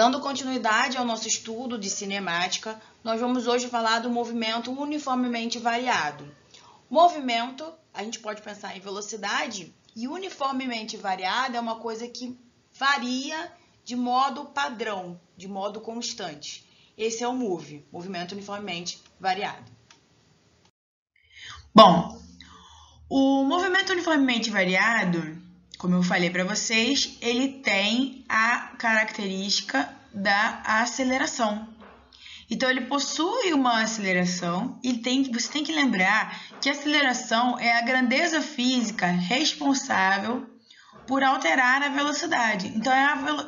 Dando continuidade ao nosso estudo de cinemática, nós vamos hoje falar do movimento uniformemente variado. Movimento, a gente pode pensar em velocidade, e uniformemente variado é uma coisa que varia de modo padrão, de modo constante. Esse é o movimento uniformemente variado. Bom, o movimento uniformemente variado, como eu falei para vocês, ele tem a característica da aceleração. Então, ele possui uma aceleração e você tem que lembrar que a aceleração é a grandeza física responsável por alterar a velocidade. Então,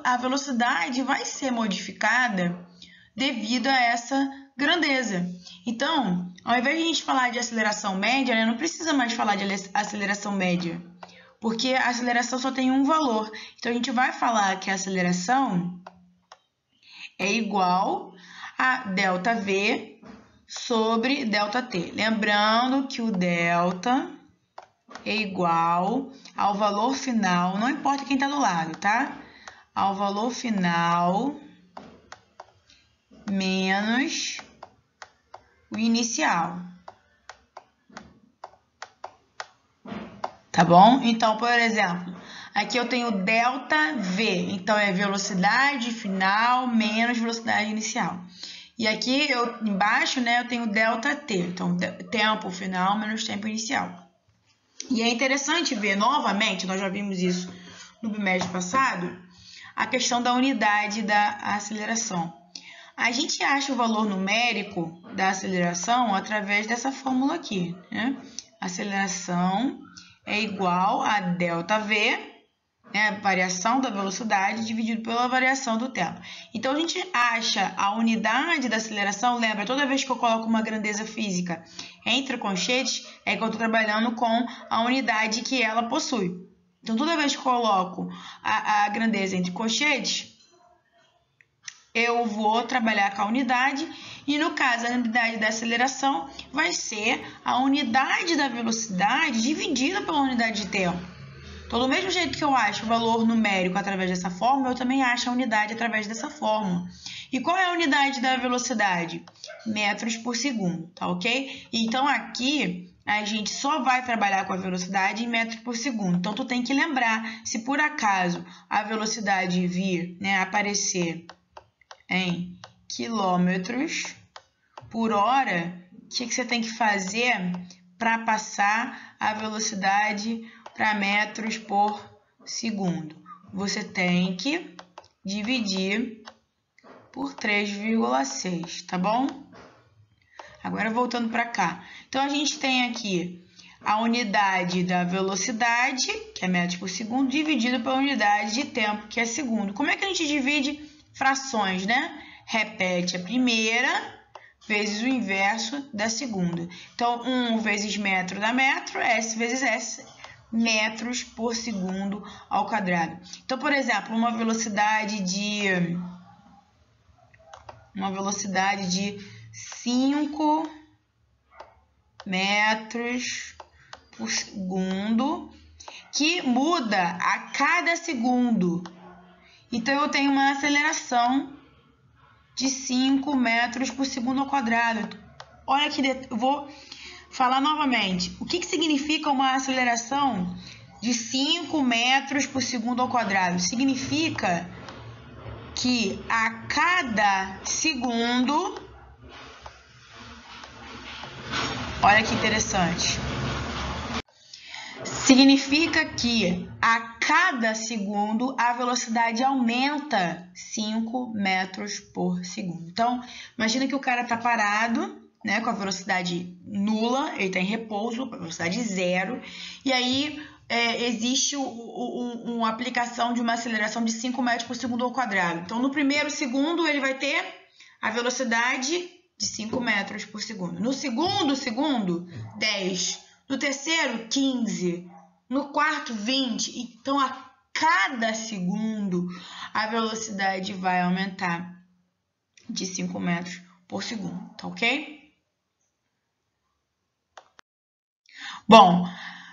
a velocidade vai ser modificada devido a essa grandeza. Então, ao invés de a gente falar de aceleração média, né, não precisa mais falar de aceleração média, porque a aceleração só tem um valor. Então, a gente vai falar que a aceleração é igual a ΔV sobre ΔT. Lembrando que o delta é igual ao valor final, não importa quem está do lado, tá? Ao valor final menos o inicial. Tá bom? Então, por exemplo, aqui eu tenho ΔV, então é velocidade final menos velocidade inicial. E aqui embaixo, né, eu tenho ΔT, então tempo final menos tempo inicial. E é interessante ver novamente, nós já vimos isso no bimestre passado, a questão da unidade da aceleração. A gente acha o valor numérico da aceleração através dessa fórmula aqui, né? Aceleração é igual a ΔV, né, a variação da velocidade dividido pela variação do tempo. Então, a gente acha a unidade da aceleração, lembra, toda vez que eu coloco uma grandeza física entre colchetes, é que eu estou trabalhando com a unidade que ela possui. Então, toda vez que eu coloco a grandeza entre colchetes, eu vou trabalhar com a unidade, e no caso, a unidade da aceleração vai ser a unidade da velocidade dividida pela unidade de tempo. Então, do mesmo jeito que eu acho o valor numérico através dessa fórmula, eu também acho a unidade através dessa fórmula. E qual é a unidade da velocidade? Metros por segundo, tá ok? Então, aqui a gente só vai trabalhar com a velocidade em metros por segundo. Então, tu tem que lembrar, se por acaso a velocidade vir, né, aparecer em quilômetros por hora, o que você tem que fazer para passar a velocidade para metros por segundo? Você tem que dividir por 3,6, tá bom? Agora voltando para cá. Então, a gente tem aqui a unidade da velocidade, que é metros por segundo, dividido pela unidade de tempo, que é segundo. Como é que a gente divide frações, né? Repete a primeira vezes o inverso da segunda. Então, 1 vezes metro dá metro, S vezes S, metros por segundo ao quadrado. Então, por exemplo, uma velocidade de 5 metros por segundo, que muda a cada segundo. Então, eu tenho uma aceleração de 5 metros por segundo ao quadrado. Olha que eu vou falar novamente. O que significa uma aceleração de 5 metros por segundo ao quadrado? Significa que a cada segundo... Olha que interessante. Significa que a cada segundo a velocidade aumenta 5 metros por segundo. Então, imagina que o cara está parado, né, com a velocidade nula, ele está em repouso, com a velocidade zero, e aí existe uma aplicação de uma aceleração de 5 metros por segundo ao quadrado. Então, no primeiro segundo, ele vai ter a velocidade de 5 metros por segundo. No segundo segundo, 10. No terceiro, 15. No quarto, 20. Então, a cada segundo, a velocidade vai aumentar de 5 metros por segundo, tá ok? Bom,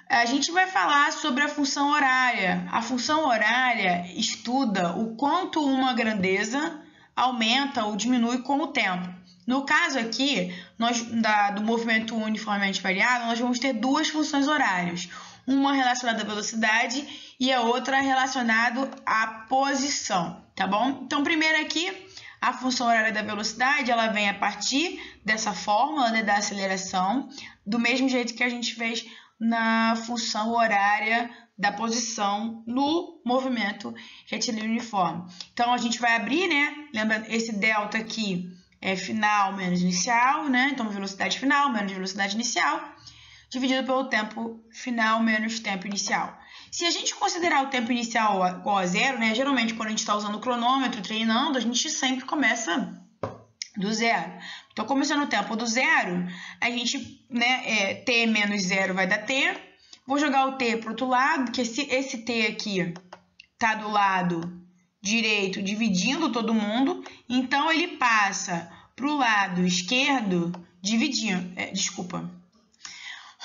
a gente vai falar sobre a função horária. A função horária estuda o quanto uma grandeza aumenta ou diminui com o tempo. No caso aqui, do movimento uniformemente variado, nós vamos ter duas funções horárias. Uma relacionada à velocidade e a outra relacionada à posição, tá bom? Então, primeiro aqui, a função horária da velocidade, ela vem a partir dessa fórmula, né, da aceleração, do mesmo jeito que a gente fez na função horária da posição no movimento retilíneo uniforme. Então, a gente vai abrir, né? Lembrando, esse delta aqui é final menos inicial, né? Então, velocidade final menos velocidade inicial, dividido pelo tempo final menos tempo inicial. Se a gente considerar o tempo inicial igual a zero, né? Geralmente, quando a gente está usando o cronômetro, treinando, a gente sempre começa do zero. Então, começando o tempo do zero, a gente, né, t menos zero vai dar t. Vou jogar o t para o outro lado, porque esse t aqui está do lado direito dividindo todo mundo, então ele passa para o lado esquerdo dividindo.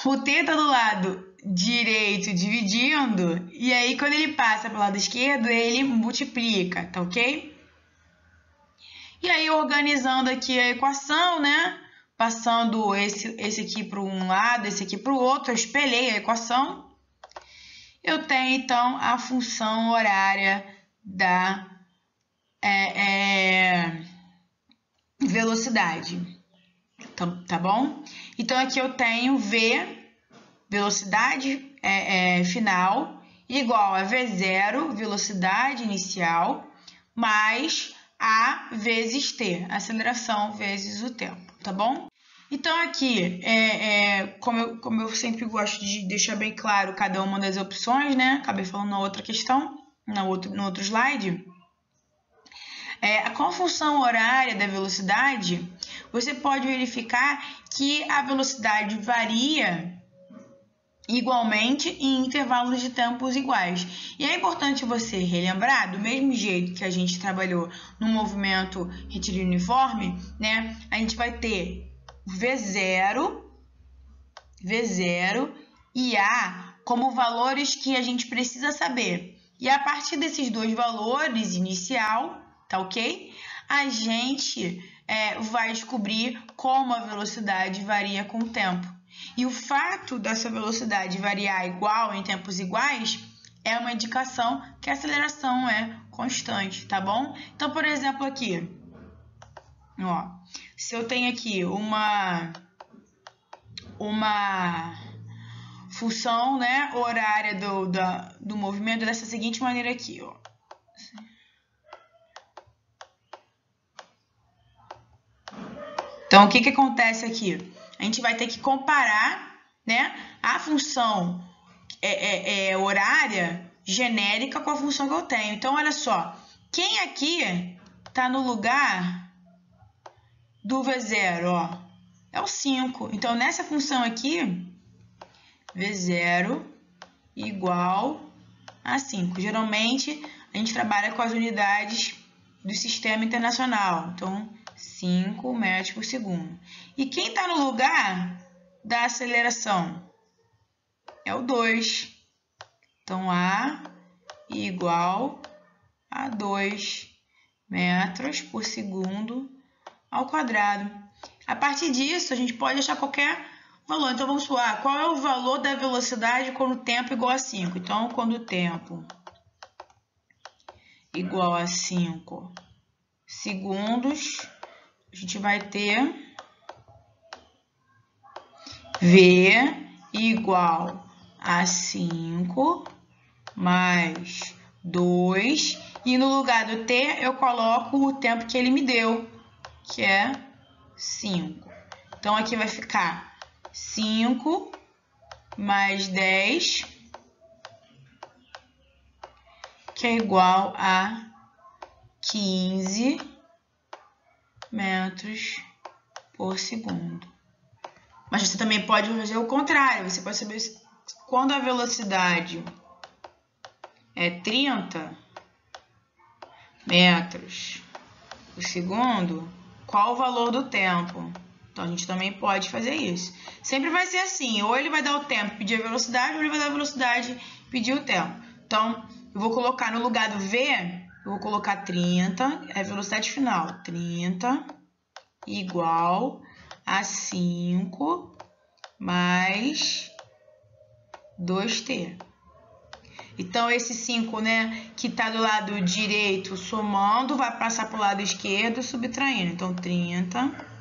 O t está do lado direito dividindo, e aí quando ele passa para o lado esquerdo, ele multiplica, tá ok? E aí, organizando aqui a equação, né? Passando esse aqui para um lado, esse aqui para o outro, eu espelhei a equação. Eu tenho, então, a função horária da velocidade, tá bom? Então, aqui eu tenho V, velocidade final, igual a V0, velocidade inicial, mais A vezes T, aceleração vezes o tempo, tá bom? Então, aqui, como eu sempre gosto de deixar bem claro cada uma das opções, né? Acabei falando na outra questão, no outro slide. Com a função horária da velocidade, você pode verificar que a velocidade varia igualmente em intervalos de tempos iguais. E é importante você relembrar, do mesmo jeito que a gente trabalhou no movimento retilíneo uniforme, né? A gente vai ter V0 e A como valores que a gente precisa saber. E a partir desses dois valores inicial, tá ok? A gente vai descobrir como a velocidade varia com o tempo. E o fato dessa velocidade variar igual em tempos iguais é uma indicação que a aceleração é constante, tá bom? Então, por exemplo, aqui, ó, se eu tenho aqui uma função, né, horária do movimento dessa seguinte maneira aqui, ó. Então, o que acontece aqui? A gente vai ter que comparar, né, a função horária genérica com a função que eu tenho. Então, olha só, quem aqui está no lugar do V0, ó, é o 5. Então, nessa função aqui, V0 igual a 5. Geralmente, a gente trabalha com as unidades do sistema internacional. Então, 5 metros por segundo. E quem está no lugar da aceleração? É o 2. Então, A igual a 2 metros por segundo ao quadrado. A partir disso, a gente pode achar qualquer valor. Então, vamos supor, qual é o valor da velocidade quando o tempo é igual a 5? Então, quando o tempo igual a 5 segundos, a gente vai ter V igual a 5 mais 2. E no lugar do T, eu coloco o tempo que ele me deu, que é 5. Então, aqui vai ficar 5 mais 10, que é igual a 15 metros por segundo. Mas você também pode fazer o contrário. Você pode saber quando a velocidade é 30 metros por segundo, qual o valor do tempo? Então, a gente também pode fazer isso. Sempre vai ser assim, ou ele vai dar o tempo e pedir a velocidade, ou ele vai dar a velocidade e pedir o tempo. Então, eu vou colocar no lugar do V, eu vou colocar 30, é a velocidade final, 30 igual a 5 mais 2t. Então, esse 5, né, que está do lado direito somando, vai passar para o lado esquerdo subtraindo. Então, 30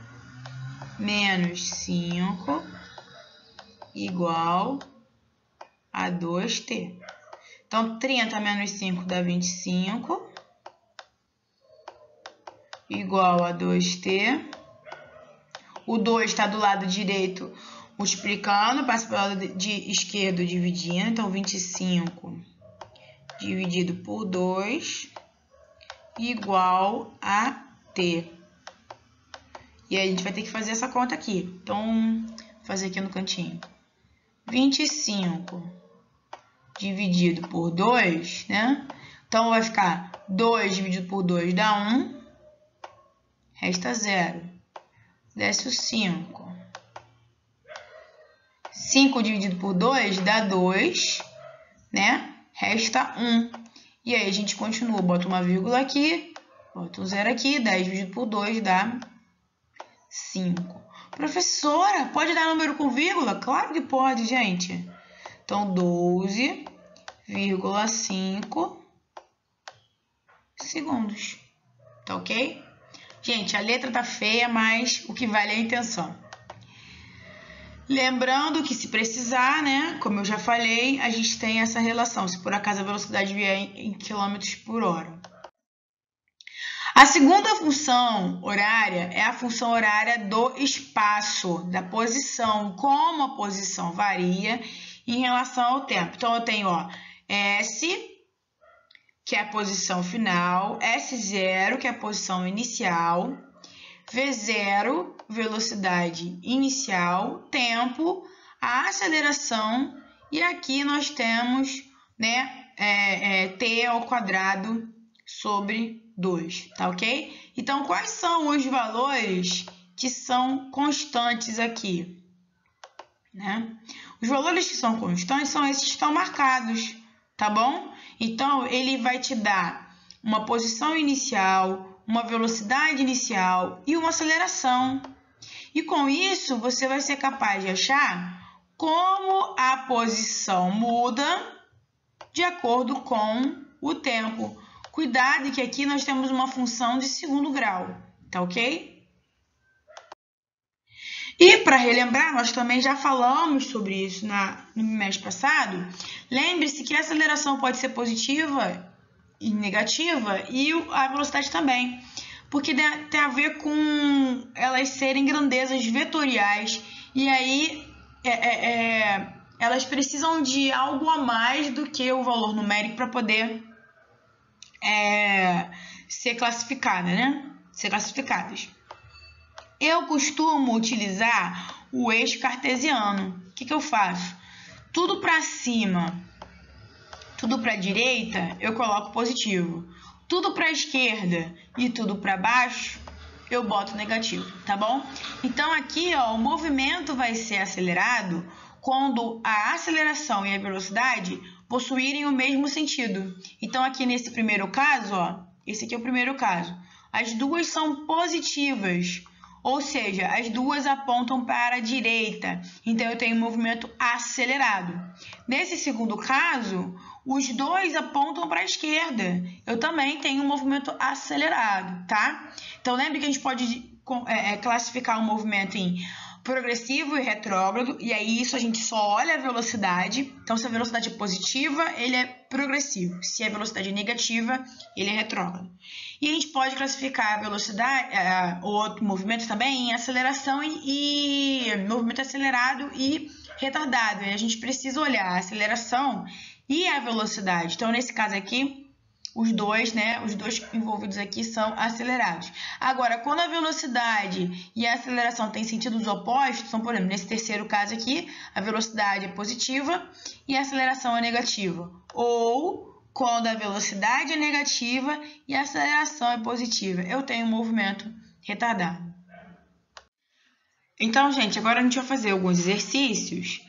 menos 5 igual a 2t. Então, 30 menos 5 dá 25 igual a 2t. O 2 está do lado direito multiplicando, passa para o lado esquerdo dividindo. Então, 25 dividido por 2 igual a t. E aí, a gente vai ter que fazer essa conta aqui. Então, vou fazer aqui no cantinho. 25 dividido por 2, né? Então, vai ficar 2 dividido por 2 dá 1. Resta 0. Desce o 5. 5 dividido por 2 dá 2, né? Resta 1. E aí, a gente continua. Bota uma vírgula aqui, bota um 0 aqui. 10 dividido por 2 dá 5. Professora, pode dar número com vírgula? Claro que pode, gente. Então, 12,5 segundos. Tá ok? Gente, a letra tá feia, mas o que vale é a intenção. Lembrando que se precisar, né, como eu já falei, a gente tem essa relação, se por acaso a velocidade vier em km por hora. A segunda função horária é a função horária do espaço, da posição, como a posição varia em relação ao tempo. Então, eu tenho, ó, S, que é a posição final, S0, que é a posição inicial, V0, velocidade inicial, tempo, a aceleração, e aqui nós temos, né, t ao quadrado sobre 2, tá ok? Então, quais são os valores que são constantes aqui, né? Os valores que são constantes são esses que estão marcados, tá bom? Então, ele vai te dar uma posição inicial, uma velocidade inicial e uma aceleração. E com isso, você vai ser capaz de achar como a posição muda de acordo com o tempo. Cuidado que aqui nós temos uma função de segundo grau, tá ok? E para relembrar, nós também já falamos sobre isso no mês passado. Lembre-se que a aceleração pode ser positiva e negativa e a velocidade também, porque tem a ver com elas serem grandezas vetoriais e aí elas precisam de algo a mais do que o valor numérico para poder ser classificada, né? Ser classificadas. Eu costumo utilizar o eixo cartesiano. O que eu faço? Tudo para cima, tudo para a direita, eu coloco positivo. Tudo para a esquerda e tudo para baixo, eu boto negativo, tá bom? Então, aqui, ó, o movimento vai ser acelerado quando a aceleração e a velocidade possuírem o mesmo sentido. Então, aqui nesse primeiro caso, ó, esse aqui é o primeiro caso, as duas são positivas, ou seja, as duas apontam para a direita. Então, eu tenho um movimento acelerado. Nesse segundo caso, os dois apontam para a esquerda. Eu também tenho um movimento acelerado, tá? Então, lembre que a gente pode classificar um movimento em progressivo e retrógrado, e aí isso a gente só olha a velocidade. Então, se a velocidade é positiva, ele é progressivo. Se a velocidade é negativa, ele é retrógrado. E a gente pode classificar a velocidade, o outro movimento também, em aceleração e movimento acelerado e retardado. E a gente precisa olhar a aceleração e a velocidade. Então, nesse caso aqui, os dois envolvidos aqui são acelerados. Agora, quando a velocidade e a aceleração têm sentidos opostos, então, por exemplo, nesse terceiro caso aqui, a velocidade é positiva e a aceleração é negativa. Ou quando a velocidade é negativa e a aceleração é positiva, eu tenho um movimento retardado. Então, gente, agora a gente vai fazer alguns exercícios.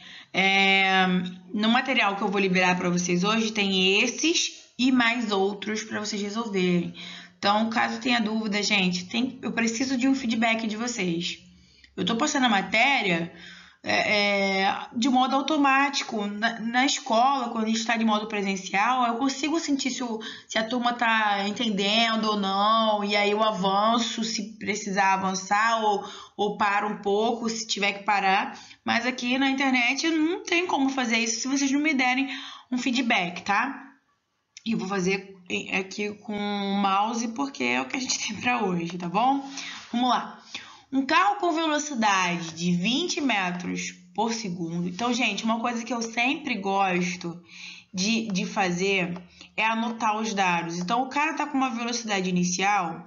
No material que eu vou liberar para vocês hoje tem esses e mais outros para vocês resolverem. Então, caso tenha dúvida, gente, eu preciso de um feedback de vocês. Eu estou passando a matéria de modo automático. Na escola, quando a gente está de modo presencial, eu consigo sentir se a turma está entendendo ou não, e aí eu avanço se precisar avançar, ou paro um pouco se tiver que parar. Mas aqui na internet não tem como fazer isso se vocês não me derem um feedback, tá? E eu vou fazer aqui com o mouse porque é o que a gente tem para hoje, tá bom? Vamos lá. Um carro com velocidade de 20 metros por segundo. Então, gente, uma coisa que eu sempre gosto de fazer é anotar os dados. Então, o cara tá com uma velocidade inicial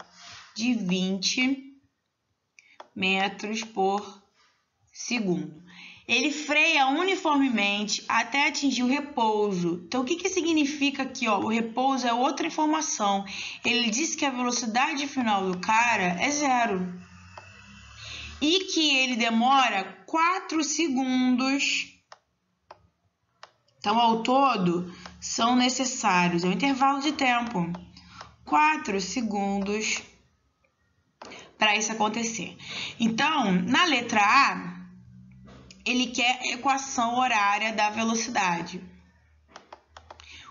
de 20 metros por segundo. Ele freia uniformemente até atingir o repouso. Então, o que significa aqui? Ó? O repouso é outra informação. Ele diz que a velocidade final do cara é 0. E que ele demora 4 segundos. Então, ao todo, são necessários, é um intervalo de tempo, 4 segundos para isso acontecer. Então, na letra A, ele quer a equação horária da velocidade.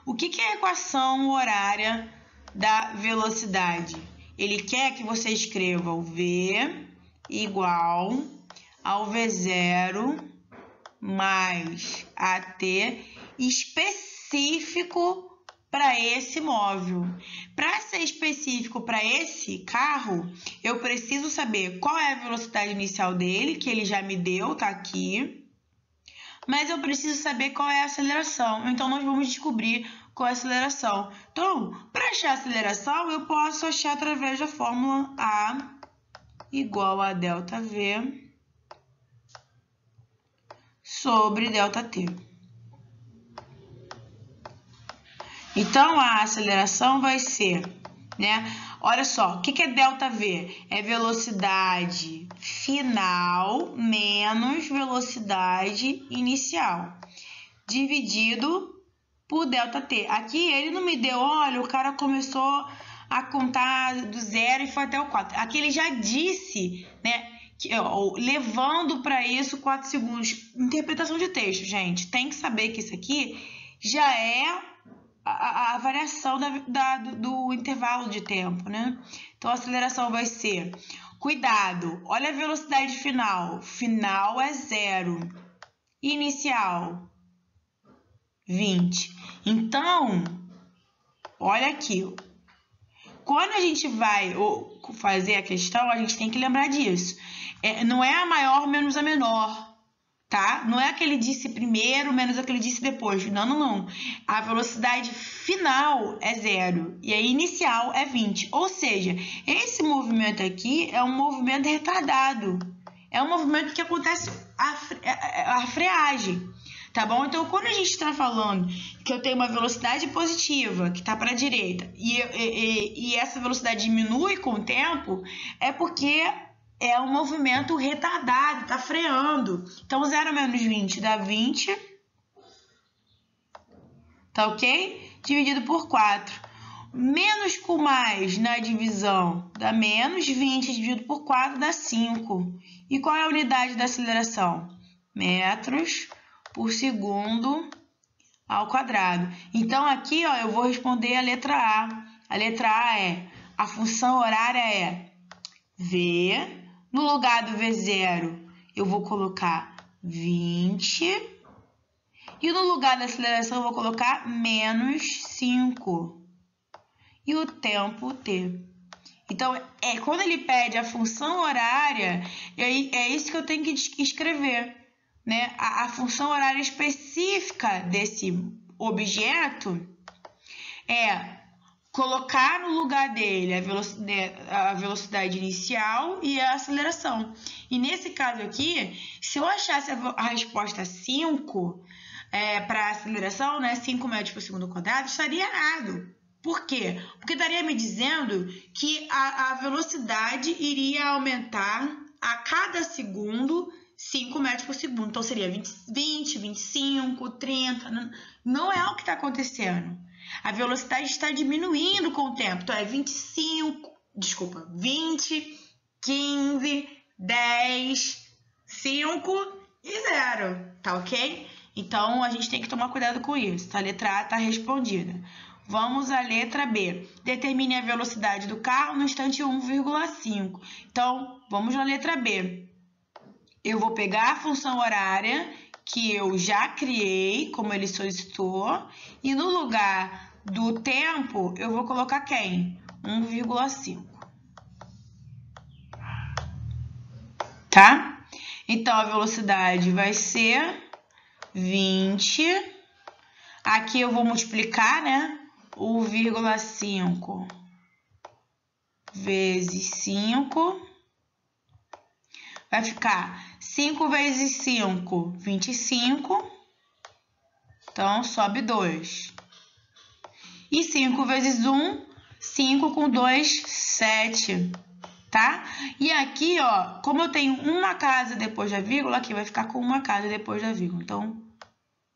O que é a equação horária da velocidade? Ele quer que você escreva o V igual ao V0 mais AT específico para esse móvel. Para ser específico para esse carro, eu preciso saber qual é a velocidade inicial dele, que ele já me deu, tá aqui. Mas eu preciso saber qual é a aceleração. Então, nós vamos descobrir qual é a aceleração. Então, para achar a aceleração, eu posso achar através da fórmula A igual a ΔV sobre ΔT. Então, a aceleração vai ser, olha só, o que é ΔV? É velocidade final menos velocidade inicial, dividido por ΔT. Aqui ele não me deu, olha, o cara começou a contar do 0 e foi até o 4. Aqui ele já disse, levando para isso 4 segundos. Interpretação de texto, gente. Tem que saber que isso aqui já é a variação do intervalo de tempo, né? Então, a aceleração vai ser... Cuidado, olha a velocidade final. Final é 0. Inicial, 20. Então, olha aqui. Quando a gente vai fazer a questão, a gente tem que lembrar disso. Não é a maior menos a menor, tá? Não é aquele disse primeiro menos aquele disse depois. Não. A velocidade final é 0 e a inicial é 20. Ou seja, esse movimento aqui é um movimento retardado. É um movimento que acontece a freagem. Tá bom? Então, quando a gente está falando que eu tenho uma velocidade positiva, que está para a direita, e essa velocidade diminui com o tempo, é porque é um movimento retardado, está freando. Então, 0 menos 20 dá 20, tá ok? Dividido por 4. Menos com mais na divisão dá menos, 20 dividido por 4 dá 5. E qual é a unidade da aceleração? Metros por segundo ao quadrado. Então, aqui, ó, eu vou responder a letra A. A letra A a função horária é V. No lugar do V0, eu vou colocar 20. E no lugar da aceleração, eu vou colocar menos 5. E o tempo T. Então, quando ele pede a função horária, é isso que eu tenho que escrever. Né? A função horária específica desse objeto é colocar no lugar dele a velocidade inicial e a aceleração. E nesse caso aqui, se eu achasse a resposta 5 para a aceleração, 5 metros por segundo quadrado, estaria errado. Por quê? Porque estaria me dizendo que a velocidade iria aumentar a cada segundo 5 metros por segundo. Então, seria 20, 25, 30. Não é o que está acontecendo. A velocidade está diminuindo com o tempo. Então, é 20, 15, 10, 5 e 0, tá ok? Então, a gente tem que tomar cuidado com isso. A letra A está respondida. Vamos à letra B. Determine a velocidade do carro no instante 1,5. Então, vamos na letra B. Eu vou pegar a função horária que eu já criei, como ele solicitou, e no lugar do tempo, eu vou colocar quem? 1,5. Tá? Então, a velocidade vai ser 20. Aqui eu vou multiplicar, né? 1,5 vezes 5. Vai ficar 5 vezes 5, 25. Então, sobe 2. E 5 vezes 1, 5 com 2, 7. Tá? E aqui, ó, como eu tenho uma casa depois da vírgula, aqui vai ficar com uma casa depois da vírgula. Então,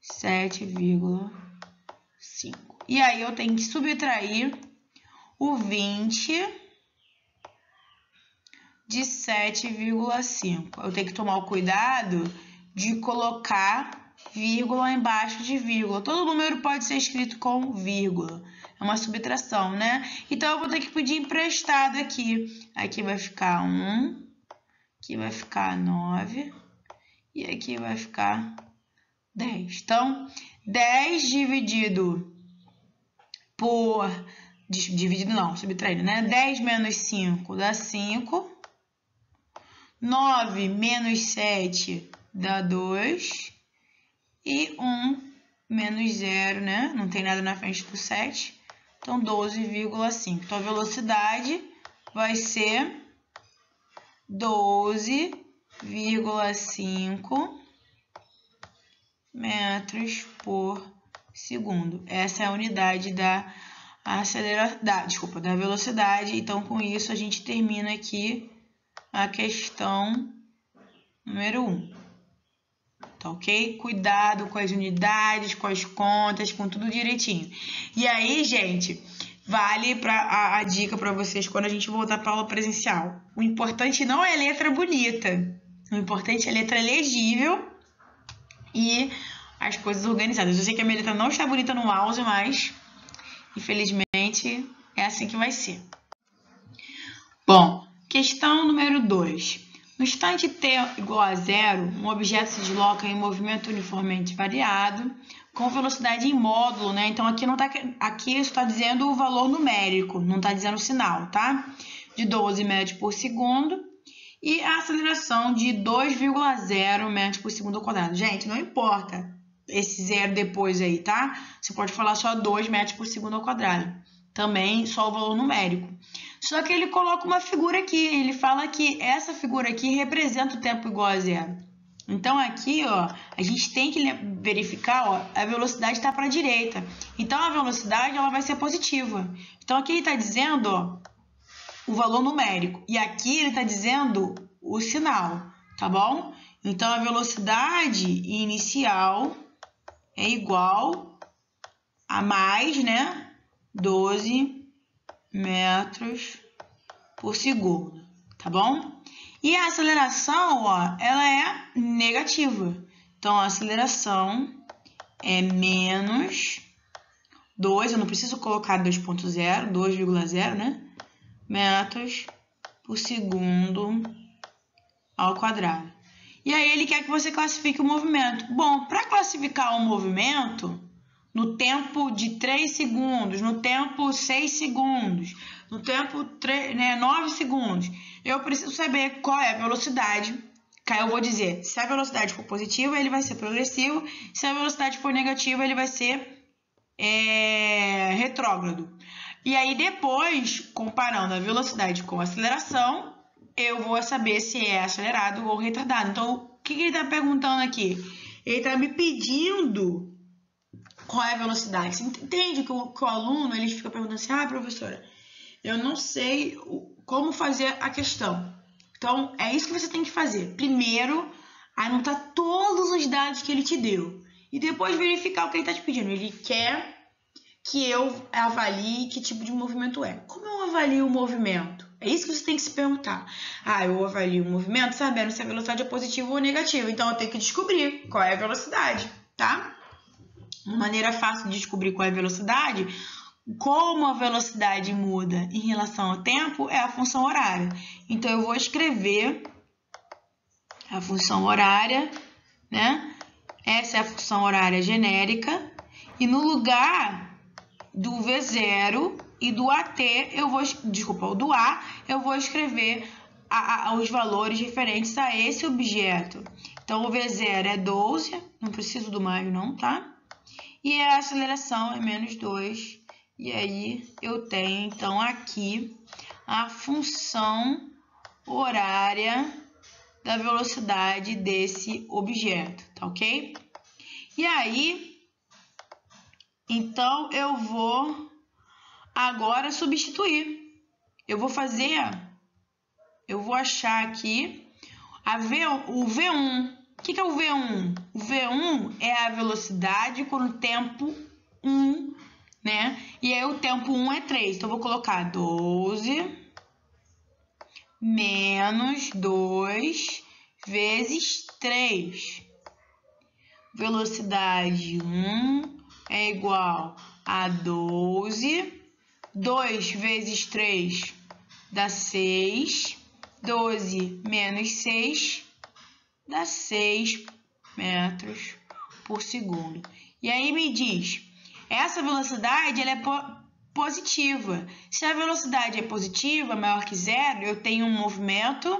7,5. E aí, eu tenho que subtrair o 20 de 7,5. Eu tenho que tomar o cuidado de colocar vírgula embaixo de vírgula. Todo número pode ser escrito com vírgula. É uma subtração, né? Então, eu vou ter que pedir emprestado aqui. Aqui vai ficar 1, aqui vai ficar 9 e aqui vai ficar 10. Então, 10 dividido por... Dividido não, subtraindo, né? 10 menos 5 dá 5. 9 menos 7 dá 2. E 1 menos 0, né? Não tem nada na frente do 7. Então, 12,5. Então, a velocidade vai ser 12,5 metros por segundo. Essa é a unidade da velocidade. Então, com isso, a gente termina aqui a questão número 1. Tá ok? Cuidado com as unidades, com as contas, com tudo direitinho. E aí, gente, vale a dica para vocês quando a gente voltar para aula presencial. O importante não é a letra bonita. O importante é a letra legível e as coisas organizadas. Eu sei que a minha letra não está bonita no mouse, mas infelizmente é assim que vai ser. Bom, questão número 2. No instante t igual a 0, um objeto se desloca em movimento uniformemente variado, com velocidade em módulo, né? Então, aqui isso está dizendo o valor numérico, não está dizendo o sinal, tá? De 12 metros por segundo e a aceleração de 2,0 metros por segundo ao quadrado. Gente, não importa esse zero depois aí, tá? Você pode falar só 2 metros por segundo ao quadrado. Também só o valor numérico. Só que ele coloca uma figura aqui. Ele fala que essa figura aqui representa o tempo igual a 0. Então, aqui, ó, a gente tem que verificar, ó, a velocidade está para a direita. Então, a velocidade ela vai ser positiva. Então, aqui ele está dizendo, ó, o valor numérico. E aqui ele está dizendo o sinal, tá bom? Então, a velocidade inicial é igual a mais, né? 12 metros por segundo, tá bom? E a aceleração, ó, ela é negativa. Então, a aceleração é menos 2, eu não preciso colocar 2,0, 2,0, né? Metros por segundo ao quadrado. E aí, ele quer que você classifique o movimento. Bom, para classificar o movimento, no tempo de 3 segundos, no tempo 6 segundos, no tempo 9 segundos, eu preciso saber qual é a velocidade. Eu vou dizer, se a velocidade for positiva, ele vai ser progressivo. Se a velocidade for negativa, ele vai ser retrógrado. E aí, depois, comparando a velocidade com a aceleração, eu vou saber se é acelerado ou retardado. Então, o que ele está perguntando aqui? Ele está me pedindo qual é a velocidade. Você entende que o aluno ele fica perguntando assim, professora, eu não sei como fazer a questão. Então, é isso que você tem que fazer. Primeiro, anotar todos os dados que ele te deu. E depois verificar o que ele está te pedindo. Ele quer que eu avalie que tipo de movimento é. Como eu avalio o movimento? É isso que você tem que se perguntar. Eu avalio o movimento sabendo se a velocidade é positiva ou negativa. Então, eu tenho que descobrir qual é a velocidade, tá? Uma maneira fácil de descobrir qual é a velocidade, como a velocidade muda em relação ao tempo, é a função horária. Então, eu vou escrever a função horária, né? Essa é a função horária genérica. E no lugar do V0 e do AT, do A, eu vou escrever os valores referentes a esse objeto. Então, o V0 é 12, não preciso do mais não, tá? E a aceleração é menos 2. E aí, eu tenho, então, aqui a função horária da velocidade desse objeto, tá ok? E aí, então, eu vou agora substituir. Eu vou achar aqui o V1. O que é o V1? O V1 é a velocidade com o tempo 1, né? E aí o tempo 1 é 3. Então, eu vou colocar 12 menos 2 vezes 3. Velocidade 1 é igual a 12. 2 vezes 3 dá 6. 12 menos 6 dá 6 metros por segundo. E aí me diz, essa velocidade ela é positiva. Se a velocidade é positiva, maior que zero, eu tenho um movimento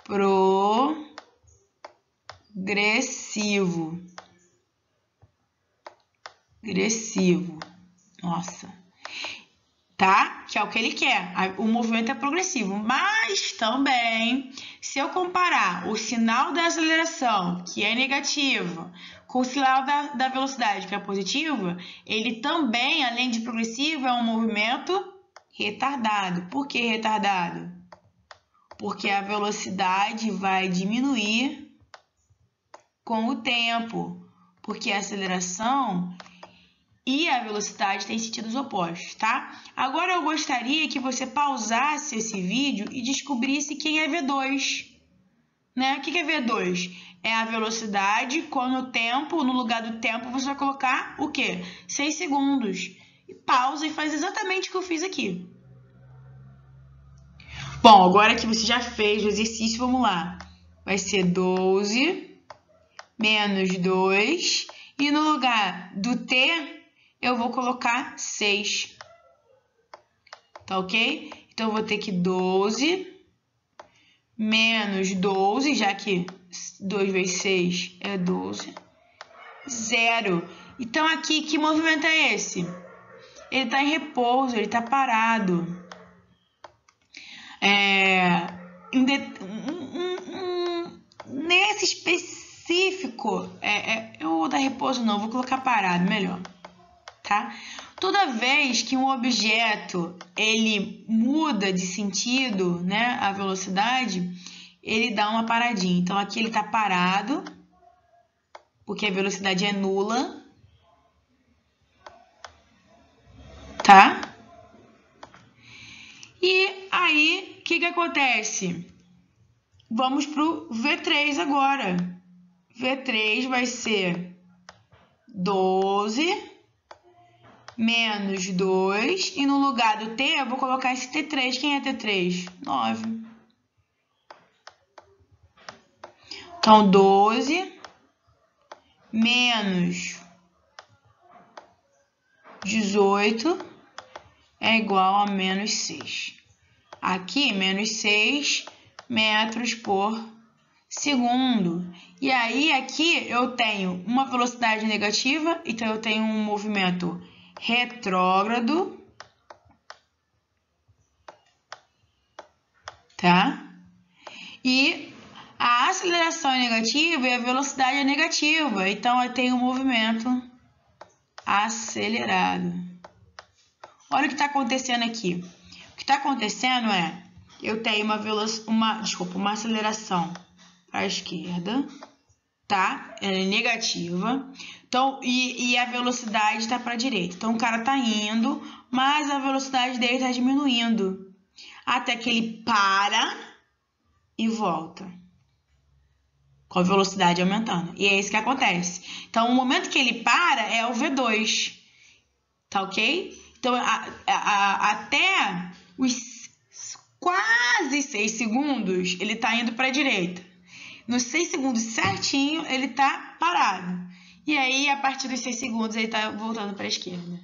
progressivo. Nossa. Tá? Que é o que ele quer. O movimento é progressivo. Mas também, se eu comparar o sinal da aceleração, que é negativo, com o sinal da velocidade, que é positiva, ele também, além de progressivo, é um movimento retardado. Por que retardado? Porque a velocidade vai diminuir com o tempo. Porque a aceleração e a velocidade têm sentidos opostos, tá? Agora eu gostaria que você pausasse esse vídeo e descobrisse quem é V2, né? O que é V2? É a velocidade quando o tempo, no lugar do tempo, você vai colocar o quê? 6 segundos. E pausa e faz exatamente o que eu fiz aqui. Bom, agora que você já fez o exercício, vamos lá. Vai ser 12 menos 2 e no lugar do T, eu vou colocar 6, tá ok? Então, eu vou ter que 12 menos 12, já que 2 vezes 6 é 12, 0. Então, aqui, que movimento é esse? Ele está em repouso, ele está parado. Nesse específico, eu vou dar repouso não, vou colocar parado, melhor. Tá? Toda vez que um objeto ele muda de sentido, né, a velocidade, ele dá uma paradinha. Então, aqui ele está parado, porque a velocidade é nula. Tá? E aí, o que acontece? Vamos para o V3 agora. V3 vai ser 12 menos 2, e no lugar do T, eu vou colocar esse T3. Quem é T3? 9. Então, 12 menos 18 é igual a menos 6. Aqui, menos 6 metros por segundo. E aí, aqui, eu tenho uma velocidade negativa, então eu tenho um movimento retrógrado, tá? E a aceleração é negativa e a velocidade é negativa, então eu tenho um movimento acelerado. Olha o que está acontecendo aqui. O que está acontecendo é, eu tenho uma aceleração para a esquerda, tá? Ela é negativa. Então, e a velocidade está para a direita. Então, o cara está indo, mas a velocidade dele está diminuindo. Até que ele para e volta. Com a velocidade aumentando. E é isso que acontece. Então, o momento que ele para é o V2. Tá ok? Então, até os quase 6 segundos, ele está indo para a direita. Nos 6 segundos certinho, ele está parado. E aí, a partir dos 6 segundos, ele está voltando para a esquerda.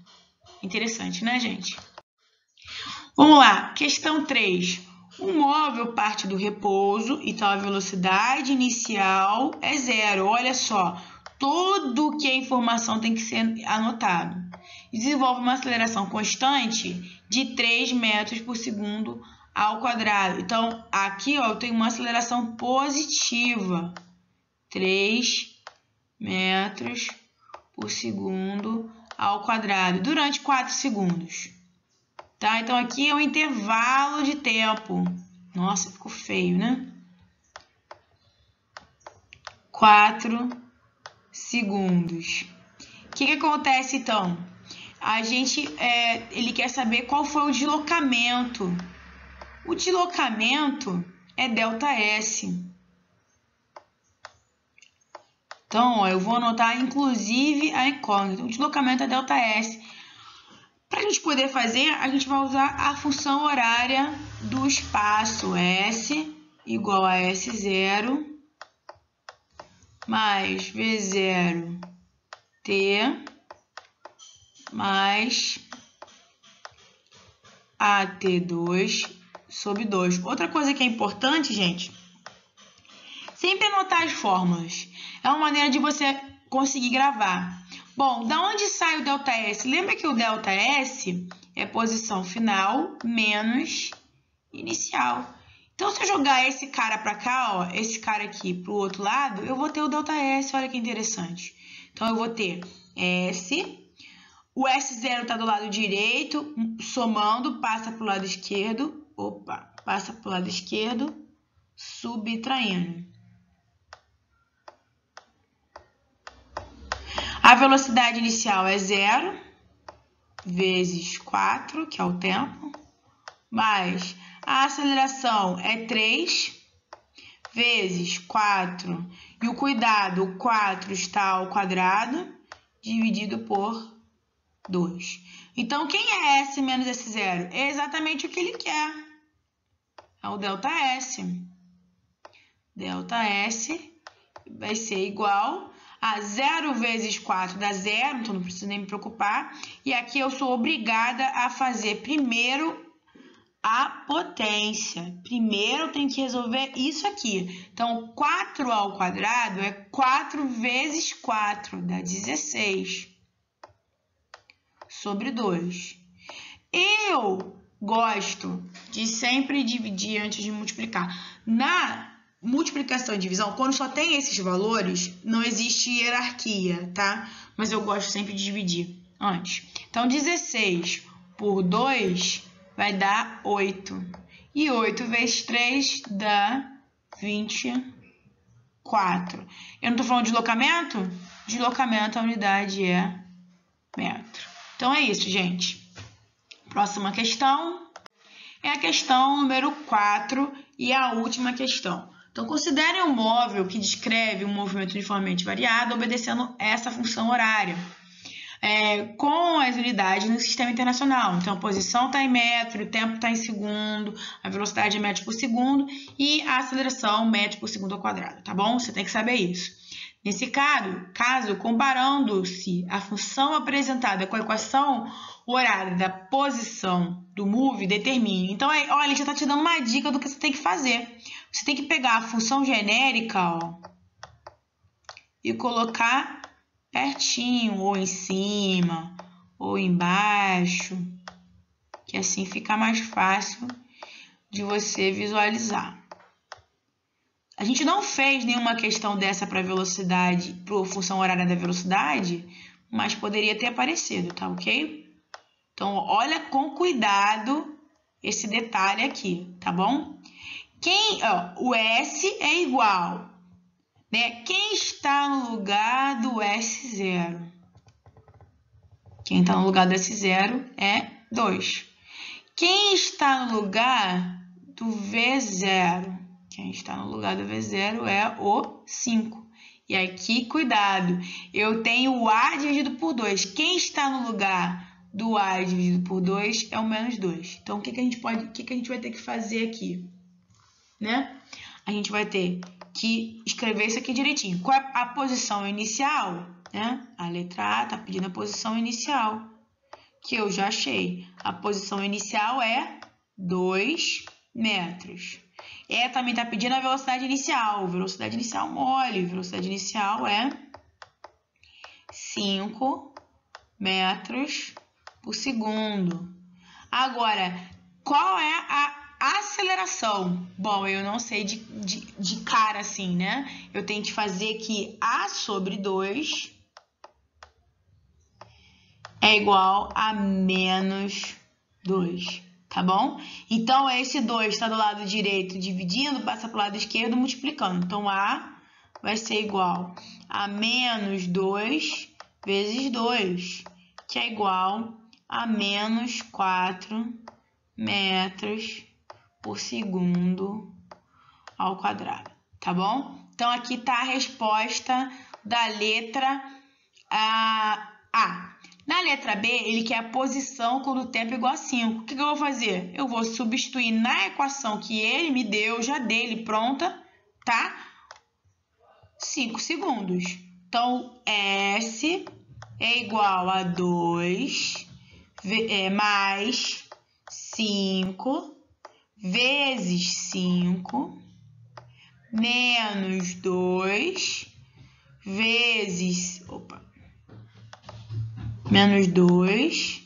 Interessante, né, gente? Vamos lá. Questão 3. O móvel parte do repouso, então a velocidade inicial é 0. Olha só, tudo que é informação tem que ser anotado. Desenvolve uma aceleração constante de 3 metros por segundo ao quadrado. Então, aqui ó, eu tenho uma aceleração positiva. 3 metros por segundo ao quadrado durante 4 segundos. Tá? Então, aqui é um intervalo de tempo. Nossa, ficou feio, né? 4 segundos. O que acontece, então? Ele quer saber qual foi o deslocamento. O deslocamento é ΔS. Então, ó, eu vou anotar, inclusive, a incógnita. O deslocamento é ΔS. Para a gente poder fazer, a gente vai usar a função horária do espaço. S igual a S0 mais V0 T mais AT2 sobre 2. Outra coisa que é importante, gente, sempre anotar as fórmulas. É uma maneira de você conseguir gravar. Bom, da onde sai o ΔS? Lembra que o ΔS é posição final menos inicial. Então, se eu jogar esse cara para cá, ó, esse cara aqui para o outro lado, eu vou ter o ΔS, olha que interessante. Então, eu vou ter S, o S0 está do lado direito, somando, passa para o lado esquerdo, passa para o lado esquerdo, subtraindo. A velocidade inicial é 0 vezes 4, que é o tempo, mais a aceleração é 3 vezes 4, e o cuidado, o 4 está ao quadrado, dividido por 2. Então, quem é S menos S0? É exatamente o que ele quer. É o ΔS. ΔS vai ser igual a 0 vezes 4 dá 0, então não preciso nem me preocupar. E aqui eu sou obrigada a fazer primeiro a potência. Primeiro eu tenho que resolver isso aqui. Então, 4 ao quadrado é 4 vezes 4, dá 16. Sobre 2. Eu gosto de sempre dividir antes de multiplicar. Na multiplicação e divisão, quando só tem esses valores, não existe hierarquia, tá? Mas eu gosto sempre de dividir antes. Então, 16 por 2 vai dar 8. E 8 vezes 3 dá 24. Eu não estou falando de deslocamento? Deslocamento, a unidade é metro. Então, é isso, gente. Próxima questão é a questão número 4 e a última questão. Então, considere um móvel que descreve um movimento uniformemente variado obedecendo essa função horária, com as unidades no sistema internacional. Então, a posição está em metro, o tempo está em segundo, a velocidade é metro por segundo e a aceleração metro por segundo ao quadrado, tá bom? Você tem que saber isso. Nesse caso, comparando-se a função apresentada com a equação horária da posição do move, determine. Então, olha, ele já está te dando uma dica do que você tem que fazer. Você tem que pegar a função genérica, ó, e colocar pertinho, ou em cima, ou embaixo, que assim fica mais fácil de você visualizar. A gente não fez nenhuma questão dessa para velocidade, para função horária da velocidade, mas poderia ter aparecido, tá ok? Então, olha com cuidado esse detalhe aqui, tá bom? O S é igual né? Quem está no lugar do S0? Quem está no lugar do S0 é 2. Quem está no lugar do V0? Quem está no lugar do V0 é o 5. E aqui, cuidado, eu tenho o A dividido por 2. Quem está no lugar do A dividido por 2 é o menos 2. Então, o que a gente vai ter que fazer aqui? Né? A gente vai ter que escrever isso aqui direitinho. Qual é a posição inicial? Né? A letra A está pedindo a posição inicial, que eu já achei. A posição inicial é 2 metros. E também está pedindo a velocidade inicial. Velocidade inicial mole. Velocidade inicial é 5 metros por segundo. Agora, qual é a aceleração? Bom, eu não sei de cara assim, né? Eu tenho que fazer que A sobre 2 é igual a menos 2, tá bom? Então, esse 2 está do lado direito dividindo, passa para o lado esquerdo multiplicando. Então, A vai ser igual a menos 2 vezes 2, que é igual a menos 4 metros por segundo ao quadrado, tá bom? Então, aqui está a resposta da letra A. Na letra B, ele quer a posição quando o tempo é igual a 5. O que eu vou fazer? Eu vou substituir na equação que ele me deu, já dele pronta, tá? 5 segundos. Então, S é igual a 2 mais 5 vezes 5 menos 2 vezes... menos 2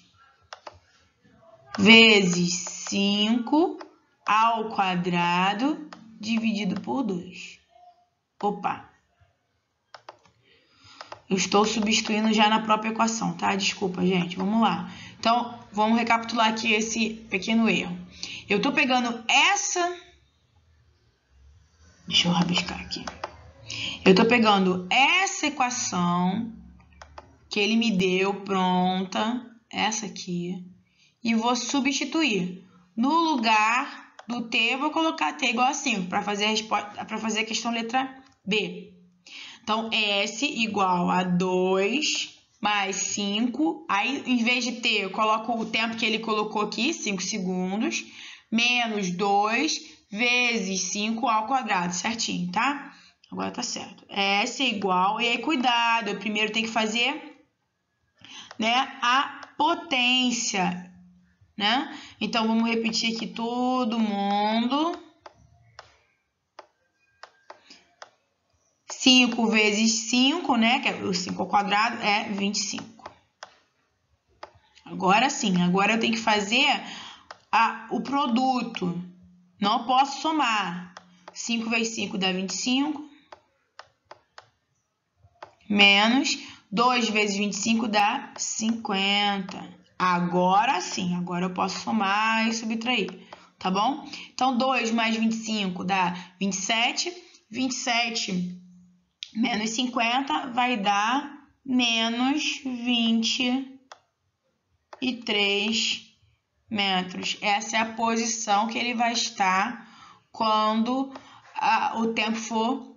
vezes 5 ao quadrado dividido por 2. Eu estou substituindo já na própria equação, tá? Desculpa, gente. Vamos lá. Então, vamos recapitular aqui esse pequeno erro. Eu estou pegando essa... Deixa eu rabiscar aqui. Eu estou pegando essa equação que ele me deu pronta, essa aqui, e vou substituir. No lugar do T, eu vou colocar T igual a 5, para fazer a questão letra B. Então, S igual a 2 mais 5. Aí, em vez de T, eu coloco o tempo que ele colocou aqui, 5 segundos, menos 2 vezes 5 ao quadrado, certinho, tá? Agora tá certo. S é igual... E aí, cuidado, eu primeiro tenho que fazer... né, a potência, né? Então, vamos repetir aqui todo mundo. 5 vezes 5, né, que é o 5 ao quadrado, é 25. Agora sim, agora eu tenho que fazer o produto. Não posso somar. 5 vezes 5 dá 25. Menos 2 vezes 25 dá 50. Agora sim, agora eu posso somar e subtrair, tá bom? Então, 2 mais 25 dá 27. 27 menos 50 vai dar menos 23 metros. Essa é a posição que ele vai estar quando o tempo for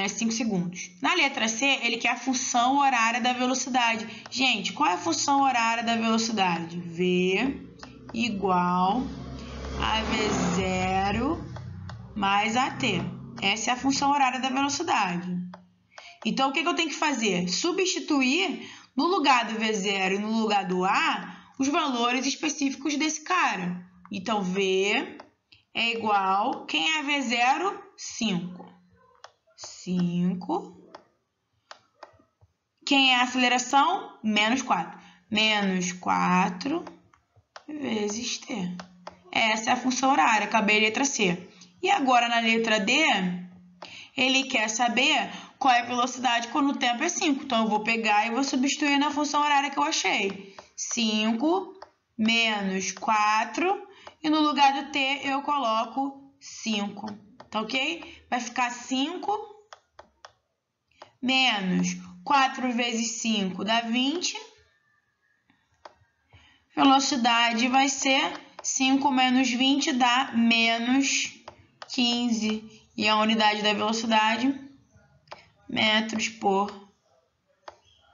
5 segundos. Na letra C, ele quer a função horária da velocidade. Gente, qual é a função horária da velocidade? V igual a V0 mais AT. Essa é a função horária da velocidade. Então, o que eu tenho que fazer? Substituir no lugar do V0 e no lugar do A os valores específicos desse cara. Então, V é igual... Quem é V0? 5. 5. Quem é a aceleração? Menos 4. Menos 4 vezes T. Essa é a função horária. Acabei a letra C. E agora, na letra D, ele quer saber qual é a velocidade quando o tempo é 5. Então, eu vou pegar e vou substituir na função horária que eu achei. 5 menos 4. E no lugar do T, eu coloco 5. Tá ok? Vai ficar 5 menos 4 vezes 5 dá 20. Velocidade vai ser 5 menos 20 dá menos 15. E a unidade da velocidade, metros por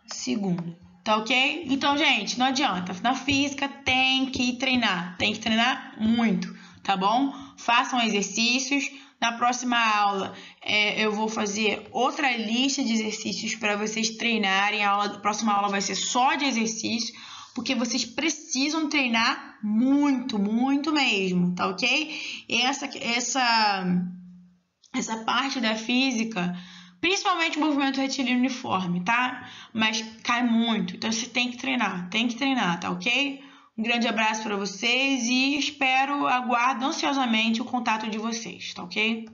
segundo. Tá ok? Então, gente, não adianta. Na física tem que treinar muito, tá bom? Façam exercícios. Na próxima aula, eu vou fazer outra lista de exercícios para vocês treinarem. A próxima aula vai ser só de exercício, porque vocês precisam treinar muito, muito mesmo, tá ok? E essa parte da física, principalmente o movimento retilíneo uniforme, tá? Mas cai muito, então você tem que treinar, tá ok? Um grande abraço para vocês e aguardo ansiosamente o contato de vocês, tá ok?